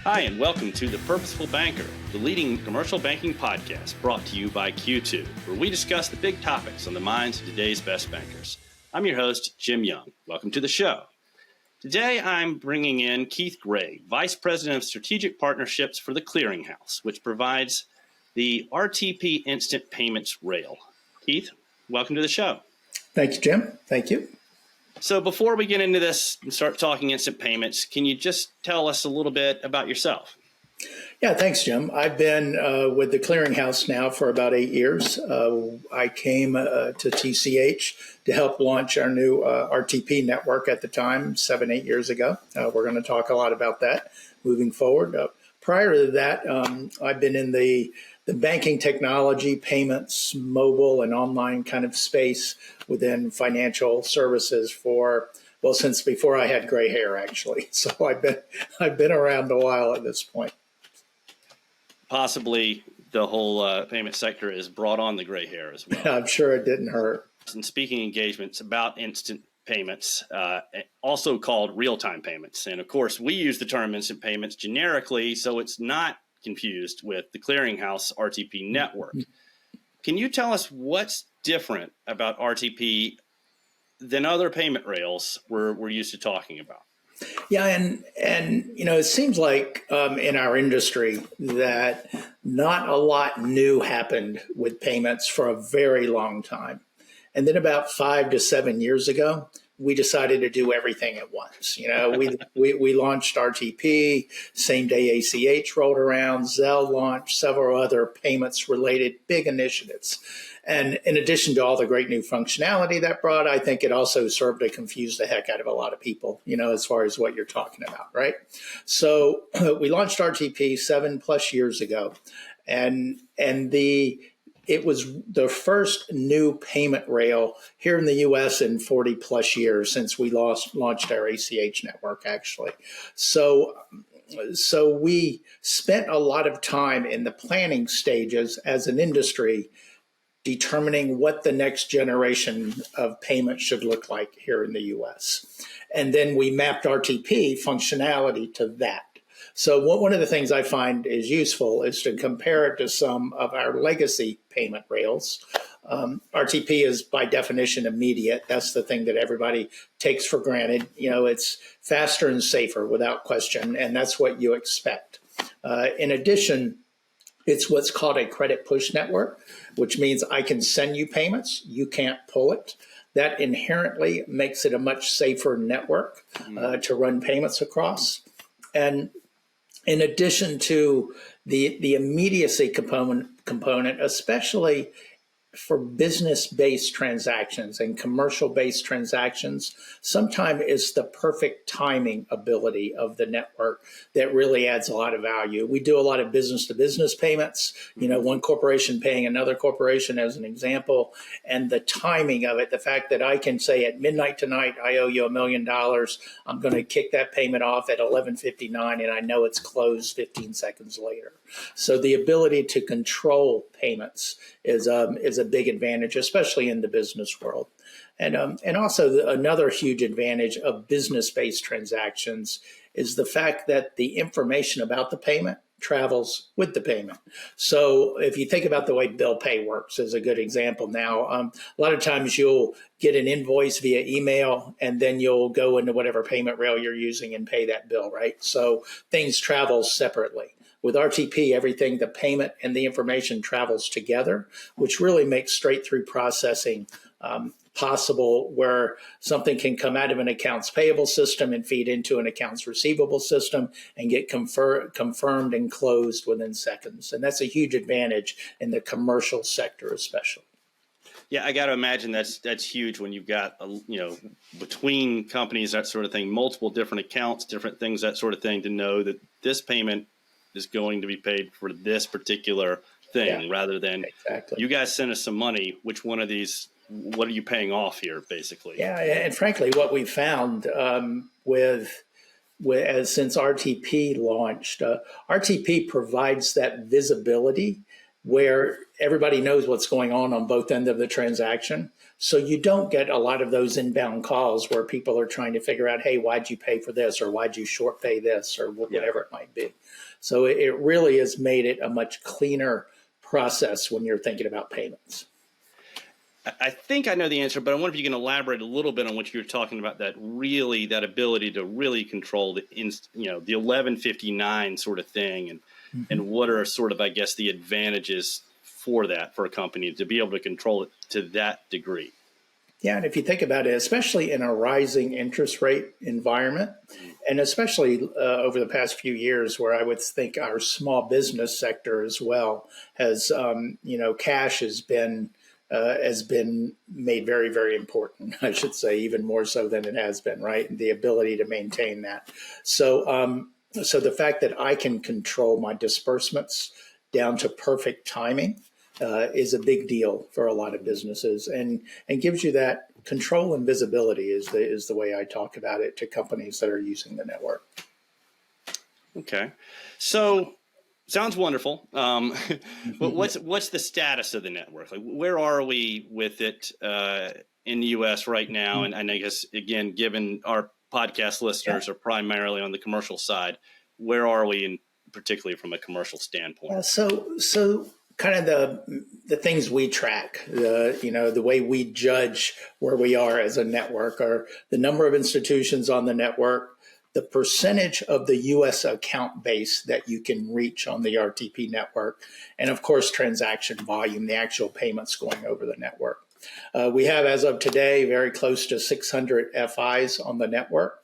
Hi, and welcome to the Purposeful Banker, the leading commercial banking podcast brought to you by Q2, where we discuss the big topics on the minds of today's best bankers. I'm your host, Jim Young. Welcome to the show. Today, I'm bringing in Keith Gray, Vice President of Strategic Partnerships for the Clearinghouse, which provides the RTP Instant Payments Rail. Keith, welcome to the show. Thank you, Jim. Thank you. So before we get into this and start talking instant payments, can you just tell us a little bit about yourself? Yeah, thanks, Jim. I've been with the Clearinghouse now for about 8 years. I came to TCH to help launch our new RTP network at the time, 7-8 years ago. We're going to talk a lot about that moving forward. Prior to that, I've been in the banking technology, payments, mobile, and online kind of space within financial services since before I had gray hair, actually. So I've been around a while at this point. Possibly the whole payment sector has brought on the gray hair as well. I'm sure it didn't hurt. And speaking engagements about instant payments, also called real-time payments. And of course, we use the term instant payments generically, so it's not confused with the Clearinghouse RTP network. Can you tell us what's different about RTP than other payment rails we're used to talking about? Yeah, and it seems like in our industry that not a lot new happened with payments for a very long time. And then about 5 to 7 years ago, we decided to do everything at once. We launched RTP, same day ACH rolled around, Zelle launched, several other payments related big initiatives. And in addition to all the great new functionality that brought, I think it also served to confuse the heck out of a lot of people, as far as what you're talking about, right? So we launched RTP 7+ years ago, and it was the first new payment rail here in the U.S. in 40+ years since we launched our ACH network, actually. So we spent a lot of time in the planning stages as an industry determining what the next generation of payment should look like here in the U.S. And then we mapped RTP functionality to that. So one of the things I find is useful is to compare it to some of our legacy payment rails. RTP is by definition immediate. That's the thing that everybody takes for granted. It's faster and safer without question, and that's what you expect. In addition, it's what's called a credit push network, which means I can send you payments. You can't pull it. That inherently makes it a much safer network to run payments across. And in addition to the immediacy component, especially for business-based transactions and commercial-based transactions, sometimes it's the perfect timing ability of the network that really adds a lot of value. We do a lot of business-to-business payments, one corporation paying another corporation as an example, and the timing of it, the fact that I can say at midnight tonight, I owe you $1 million, I'm going to kick that payment off at 11:59, and I know it's closed 15 seconds later. So the ability to control payments is a big advantage, especially in the business world. And also another huge advantage of business-based transactions is the fact that the information about the payment travels with the payment. So if you think about the way bill pay works as a good example now, a lot of times you'll get an invoice via email and then you'll go into whatever payment rail you're using and pay that bill, right? So things travel separately. With RTP, everything, the payment and the information travels together, which really makes straight-through processing possible, where something can come out of an accounts payable system and feed into an accounts receivable system and get confirmed and closed within seconds. And that's a huge advantage in the commercial sector especially. Yeah, I got to imagine that's huge when you've got, between companies, that sort of thing, multiple different accounts, different things, that sort of thing, to know that this payment is going to be paid for this particular thing, rather than you guys send us some money. Which one of these, what are you paying off here, basically? Yeah, and frankly, what we found since RTP launched, RTP provides that visibility where everybody knows what's going on both ends of the transaction. So you don't get a lot of those inbound calls where people are trying to figure out, hey, why'd you pay for this, or why'd you short pay this, or whatever it might be. So it really has made it a much cleaner process when you're thinking about payments. I think I know the answer, but I wonder if you can elaborate a little bit on what you were talking about, that ability to really control the 1159 sort of thing, and what are sort of, I guess, the advantages for that for a company to be able to control it to that degree. Yeah, and if you think about it, especially in a rising interest rate environment, and especially over the past few years, where I would think our small business sector as well has, cash has been made very, very important. I should say, even more so than it has been, right? And the ability to maintain that. So the fact that I can control my disbursements down to perfect timing is a big deal for a lot of businesses, and gives you that control and visibility is the way I talk about it to companies that are using the network. Okay, so sounds wonderful. But what's the status of the network? Like, where are we with it in the U.S. right now? And I guess, again, given our podcast listeners are primarily on the commercial side, where are we in particularly from a commercial standpoint? So kind of the things we track, the way we judge where we are as a network are the number of institutions on the network, the percentage of the U.S. account base that you can reach on the RTP network, and of course, transaction volume, the actual payments going over the network. We have, as of today, very close to 600 FIs on the network.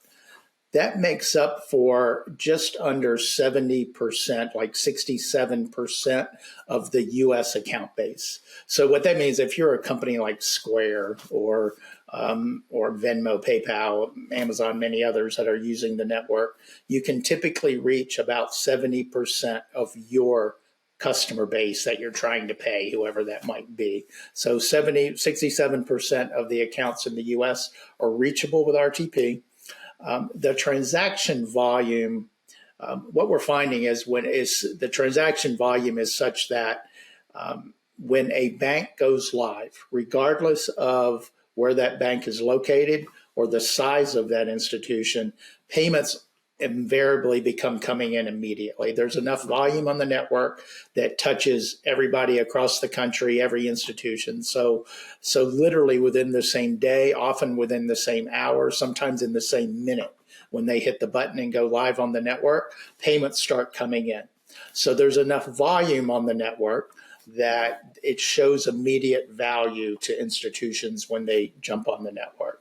That makes up for just under 70%, like 67% of the U.S. account base. So what that means, if you're a company like Square or Venmo, PayPal, Amazon, many others that are using the network, you can typically reach about 70% of your customer base that you're trying to pay, whoever that might be. So 67% of the accounts in the U.S. are reachable with RTP. The transaction volume, what we're finding is the transaction volume is such that when a bank goes live, regardless of where that bank is located or the size of that institution, payments invariably become coming in immediately. There's enough volume on the network that touches everybody across the country, every institution. So literally within the same day, often within the same hour, sometimes in the same minute, when they hit the button and go live on the network, payments start coming in. So there's enough volume on the network that it shows immediate value to institutions when they jump on the network.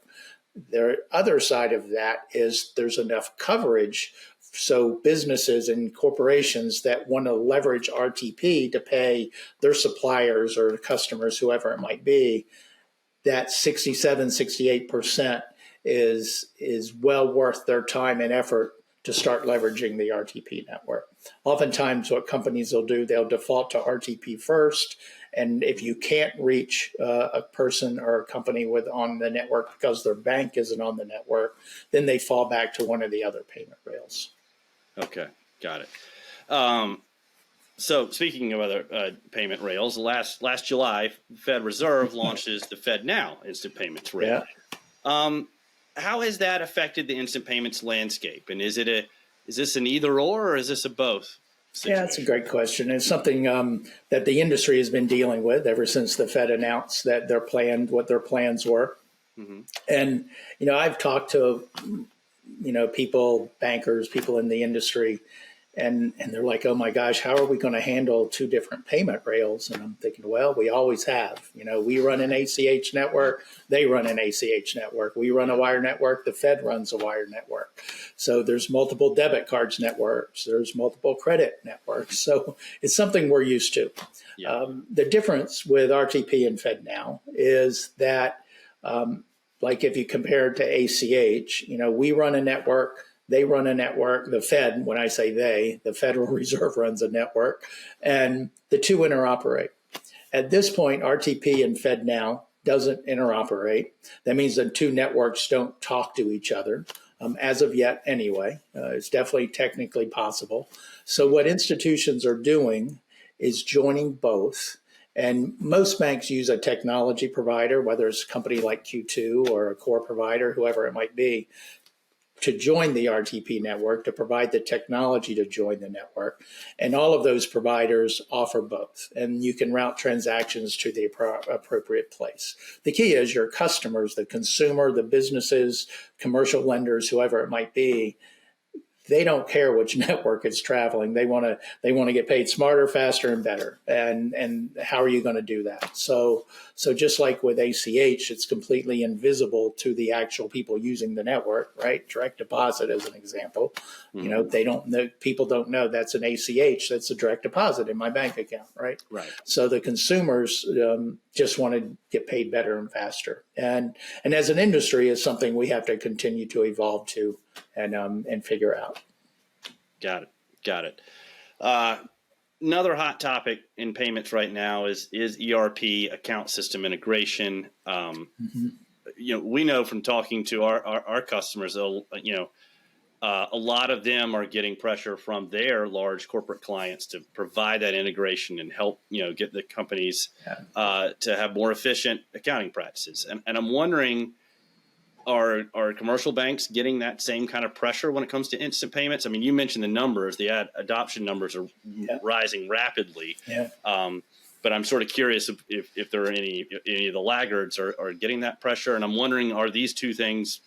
The other side of that is there's enough coverage, so businesses and corporations that want to leverage RTP to pay their suppliers or customers, whoever it might be, that 68% is well worth their time and effort to start leveraging the RTP network. Oftentimes what companies will do, they'll default to RTP first. And if you can't reach a person or a company on the network because their bank isn't on the network, then they fall back to one of the other payment rails. Okay, got it. So speaking of other payment rails, last July, Fed Reserve launches the FedNow instant payments rail. Yeah. How has that affected the instant payments landscape? And is this an either or is this a both situation? Yeah, that's a great question. It's something that the industry has been dealing with ever since the Fed announced that what their plans were. Mm-hmm. And, I've talked to, people, bankers, people in the industry, and they're like, oh my gosh, how are we going to handle two different payment rails? And I'm thinking, well, we always have. We run an ACH network, they run an ACH network. We run a wire network, the Fed runs a wire network. So there's multiple debit cards networks, there's multiple credit networks. So it's something we're used to. Yeah. The difference with RTP and FedNow is that, like if you compare it to ACH, we run a network, they run a network. The Fed, when I say they, the Federal Reserve runs a network, and the two interoperate. At this point, RTP and FedNow doesn't interoperate. That means the two networks don't talk to each other, as of yet anyway. It's definitely technically possible. So what institutions are doing is joining both. And most banks use a technology provider, whether it's a company like Q2 or a core provider, whoever it might be, to join the RTP network, to provide the technology to join the network. And all of those providers offer both. And you can route transactions to the appropriate place. The key is your customers, the consumer, the businesses, commercial lenders, whoever it might be, they don't care which network it's traveling. They want to get paid smarter, faster, and better. And how are you going to do that? So just like with ACH, it's completely invisible to the actual people using the network, right? Direct deposit as an example. Mm-hmm. They don't know. People don't know that's an ACH. That's a direct deposit in my bank account, right? Right. So the consumers just want to get paid better and faster. And as an industry, is something we have to continue to evolve to and figure out. Got it. Another hot topic in payments right now is ERP, account system integration. We know from talking to our customers, a lot of them are getting pressure from their large corporate clients to provide that integration and help, get the companies to have more efficient accounting practices. And I'm wondering, are commercial banks getting that same kind of pressure when it comes to instant payments? I mean, you mentioned the numbers, the adoption numbers are rising rapidly. Yeah. But I'm sort of curious if there are any of the laggards are getting that pressure. And I'm wondering, are these two things,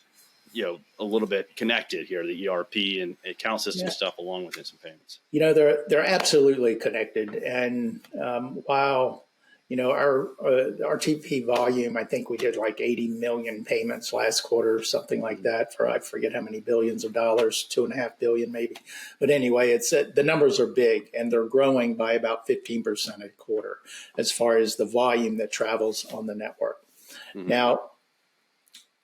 a little bit connected here, the ERP and account system stuff along with instant payments? They're absolutely connected. And while our RTP volume, I think we did like 80 million payments last quarter, something like that, for I forget how many billions of dollars, 2.5 billion maybe. But anyway, it's the numbers are big, and they're growing by about 15% a quarter as far as the volume that travels on the network. Mm-hmm. Now,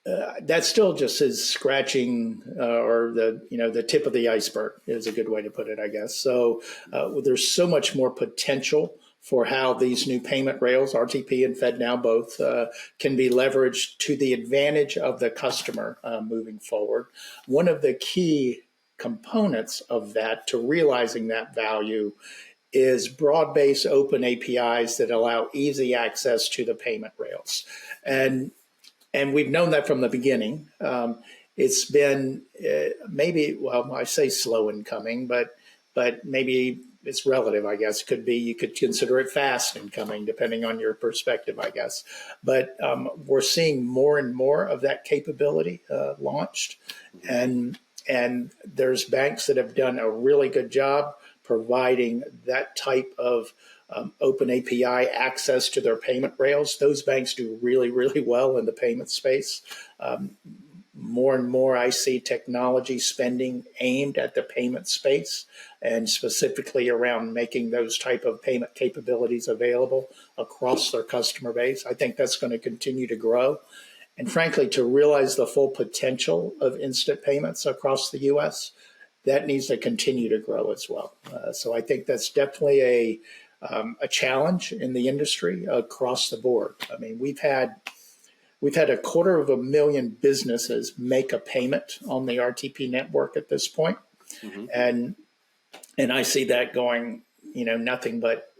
that still just is scratching or the tip of the iceberg is a good way to put it, I guess. So there's so much more potential for how these new payment rails, RTP and FedNow both, can be leveraged to the advantage of the customer moving forward. One of the key components of that to realizing that value is broad-based open APIs that allow easy access to the payment rails. And we've known that from the beginning. It's been I say slow in coming, but maybe it's relative, I guess. Could be, you could consider it fast in coming, depending on your perspective, I guess. But we're seeing more and more of that capability launched. And there's banks that have done a really good job providing that type of open API access to their payment rails. Those banks do really, really well in the payment space. More and more I see technology spending aimed at the payment space and specifically around making those type of payment capabilities available across their customer base. I think that's going to continue to grow. And frankly, to realize the full potential of instant payments across the U.S., that needs to continue to grow as well. So I think that's definitely a challenge in the industry across the board. I mean, we've had 250,000 businesses make a payment on the RTP network at this point. Mm-hmm. And I see that going, nothing but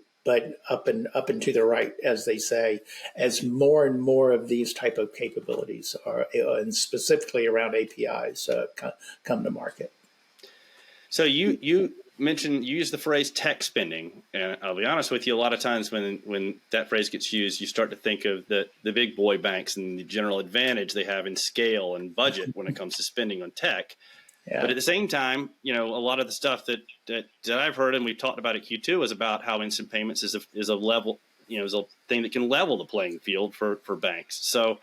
up and to the right, as they say, as more and more of these type of capabilities are, and specifically around APIs, come to market. So you mentioned, you use the phrase tech spending, and I'll be honest with you, a lot of times when that phrase gets used, you start to think of the big boy banks and the general advantage they have in scale and budget when it comes to spending on tech. Yeah. But at the same time, a lot of the stuff that I've heard and we've talked about at Q2 is about how instant payments is a level, is a thing that can level the playing field for banks. So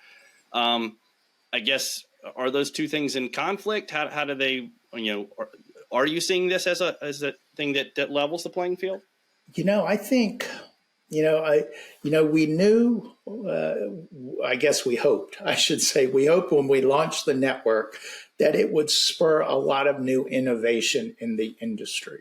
I guess, are those two things in conflict? How do they, are you seeing this as a thing that levels the playing field? I think, we knew, I guess we hoped when we launched the network that it would spur a lot of new innovation in the industry.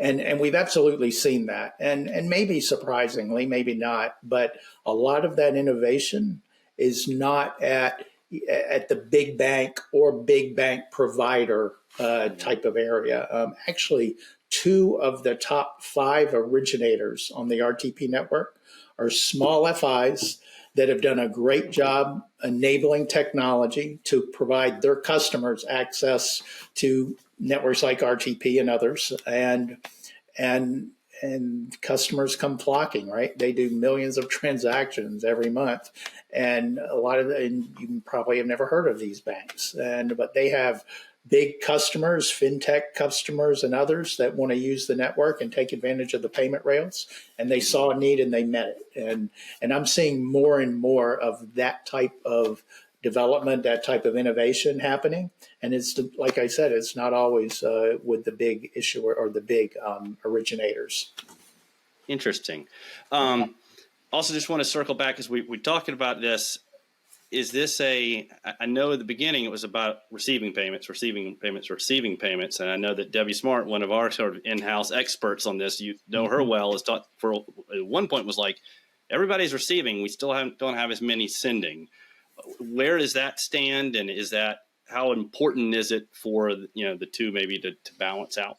And we've absolutely seen that. And maybe surprisingly, maybe not, but a lot of that innovation is not at the big bank or big bank provider type of area. Actually, 2 of the top 5 originators on the RTP network are small FIs that have done a great job enabling technology to provide their customers access to networks like RTP and others, and customers come flocking, right? They do millions of transactions every month, and and you probably have never heard of these banks, but they have big customers, fintech customers, and others that want to use the network and take advantage of the payment rails. And they saw a need and they met it. And I'm seeing more and more of that type of development, that type of innovation happening. And it's, like I said, it's not always with the big issuer or the big originators. Interesting. Also, just want to circle back because we're talking about this. Is this I know at the beginning it was about receiving payments. And I know that Debbie Smart, one of our sort of in-house experts on this, you know her well, has taught for at one point was like, everybody's receiving. We still don't have as many sending. Where does that stand? And how important is it for, the two maybe to balance out?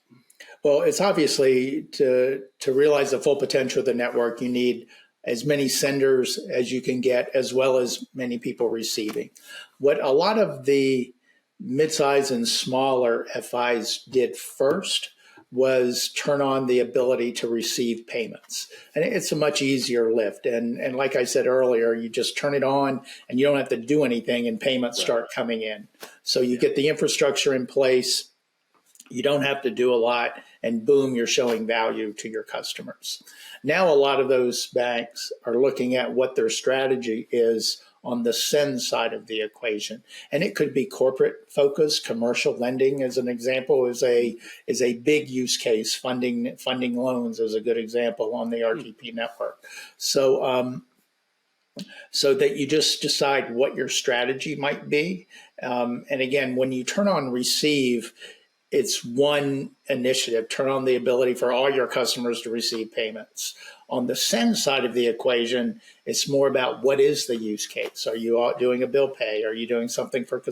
Well, it's obviously to realize the full potential of the network, you need as many senders as you can get, as well as many people receiving. What a lot of the midsize and smaller FIs did first was turn on the ability to receive payments. And it's a much easier lift. And like I said earlier, you just turn it on and you don't have to do anything and payments start coming in. So you get the infrastructure in place. You don't have to do a lot, and boom, you're showing value to your customers. Now, a lot of those banks are looking at what their strategy is on the send side of the equation. And it could be corporate focused. Commercial lending, as an example, is a big use case. Funding loans is a good example on the RTP network. So that you just decide what your strategy might be. And again, when you turn on receive, it's one initiative, turn on the ability for all your customers to receive payments. On the send side of the equation, it's more about what is the use case. Are you doing a bill pay? Are you doing something for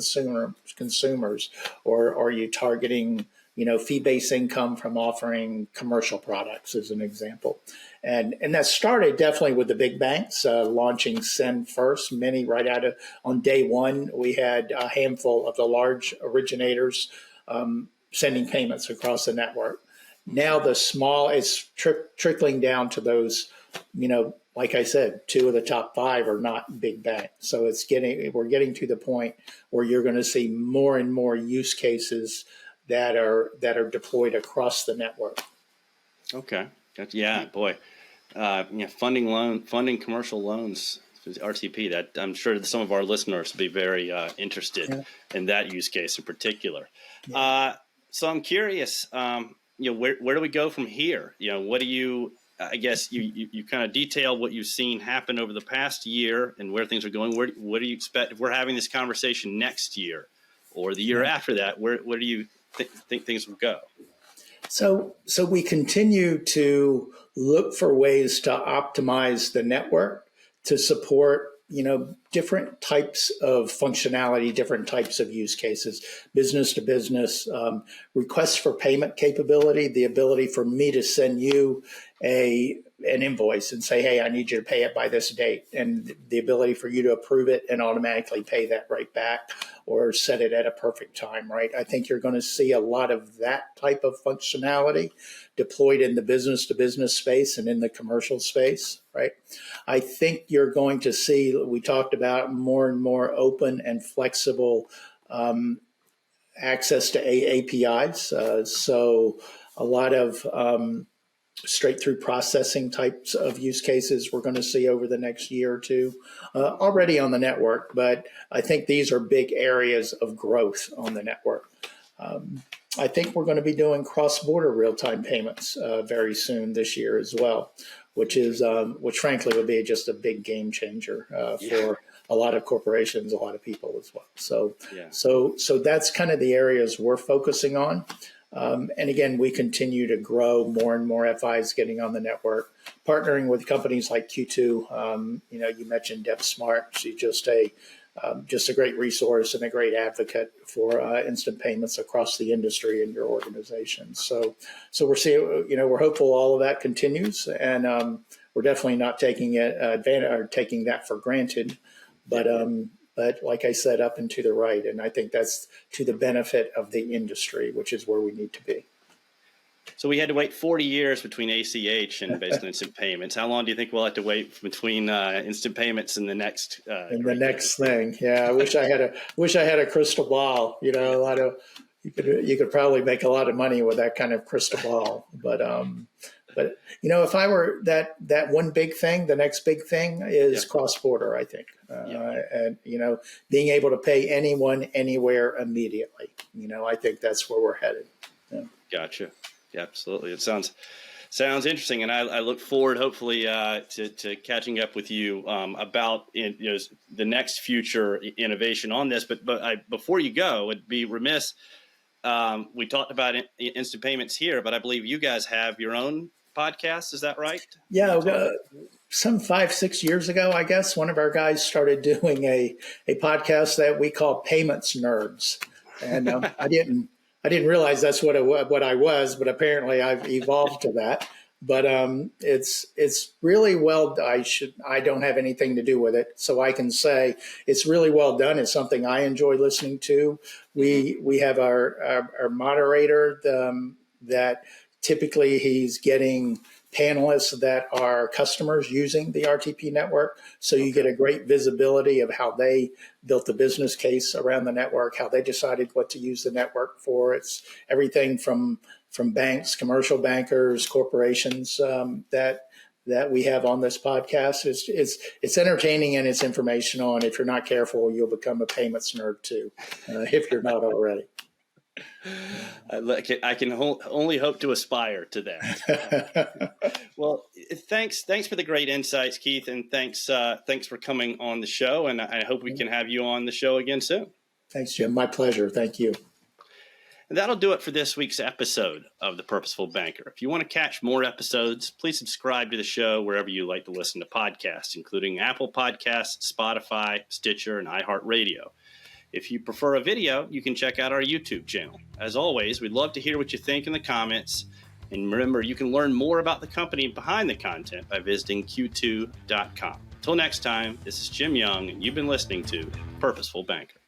consumers? Or are you targeting, fee-based income from offering commercial products, as an example? And that started definitely with the big banks launching send first. Many on day one, we had a handful of the large originators sending payments across the network. Now the small is trickling down to those, like I said, 2 of the top 5 are not big banks. So we're getting to the point where you're going to see more and more use cases that are deployed across the network. Okay. Yeah, boy. Funding commercial loans, RTP, that I'm sure that some of our listeners will be very interested in that use case in particular. Yeah. So I'm curious, where do we go from here? What do you, I guess you kind of detail what you've seen happen over the past year and where things are going. What do you expect if we're having this conversation next year or the year after that? Where do you think things will go? So we continue to look for ways to optimize the network to support different types of functionality, different types of use cases, business to business, requests for payment capability, the ability for me to send you an invoice and say, hey, I need you to pay it by this date, and the ability for you to approve it and automatically pay that right back or set it at a perfect time, right? I think you're going to see a lot of that type of functionality deployed in the business to business space and in the commercial space, right? I think you're going to see, we talked about more and more open and flexible access to APIs. So a lot of straight through processing types of use cases we're going to see over the next year or two already on the network. But I think these are big areas of growth on the network. I think we're going to be doing cross-border real-time payments very soon this year as well, which frankly would be just a big game changer for a lot of corporations, a lot of people as well. So that's kind of the areas we're focusing on. And again, we continue to grow more and more FIs getting on the network, partnering with companies like Q2. You mentioned Deb Smart. She's just a just a great resource and a great advocate for instant payments across the industry in your organization. So we're seeing, we're hopeful all of that continues, and we're definitely not taking it advantage or taking that for granted. But like I said, up and to the right, and I think that's to the benefit of the industry, which is where we need to be. So we had to wait 40 years between ACH and basically instant payments. How long do you think we'll have to wait between instant payments and the next? Thing? Yeah, I wish I had a crystal ball. You could probably make a lot of money with that kind of crystal ball. But if I were that one big thing, the next big thing is cross-border, I think. And, being able to pay anyone, anywhere, immediately. I think that's where we're headed. Yeah. Gotcha. Yeah, absolutely. It sounds interesting. And I look forward, hopefully, to catching up with you about the next future innovation on this. But before you go, it'd be remiss. We talked about instant payments here, but I believe you guys have your own podcast. Is that right? Yeah. Some 5-6 years ago, I guess, one of our guys started doing a podcast that we call Payments Nerds. And I didn't realize that's what I was, but apparently I've evolved to that. But it's really well. I don't have anything to do with it, so I can say it's really well done. It's something I enjoy listening to. We have our moderator that typically he's getting panelists that are customers using the RTP network. So you get a great visibility of how they built the business case around the network, how they decided what to use the network for. It's everything from banks, commercial bankers, corporations that we have on this podcast. It's entertaining and it's informational. And if you're not careful, you'll become a payments nerd too, if you're not already. I can only hope to aspire to that. Well, thanks for the great insights, Keith, and thanks for coming on the show. And I hope we can have you on the show again soon. Thanks, Jim. My pleasure. Thank you. And that'll do it for this week's episode of The Purposeful Banker. If you want to catch more episodes, please subscribe to the show wherever you like to listen to podcasts, including Apple Podcasts, Spotify, Stitcher, and iHeartRadio. If you prefer a video, you can check out our YouTube channel. As always, we'd love to hear what you think in the comments. And remember, you can learn more about the company behind the content by visiting q2.com. Until next time, this is Jim Young, and you've been listening to Purposeful Banker.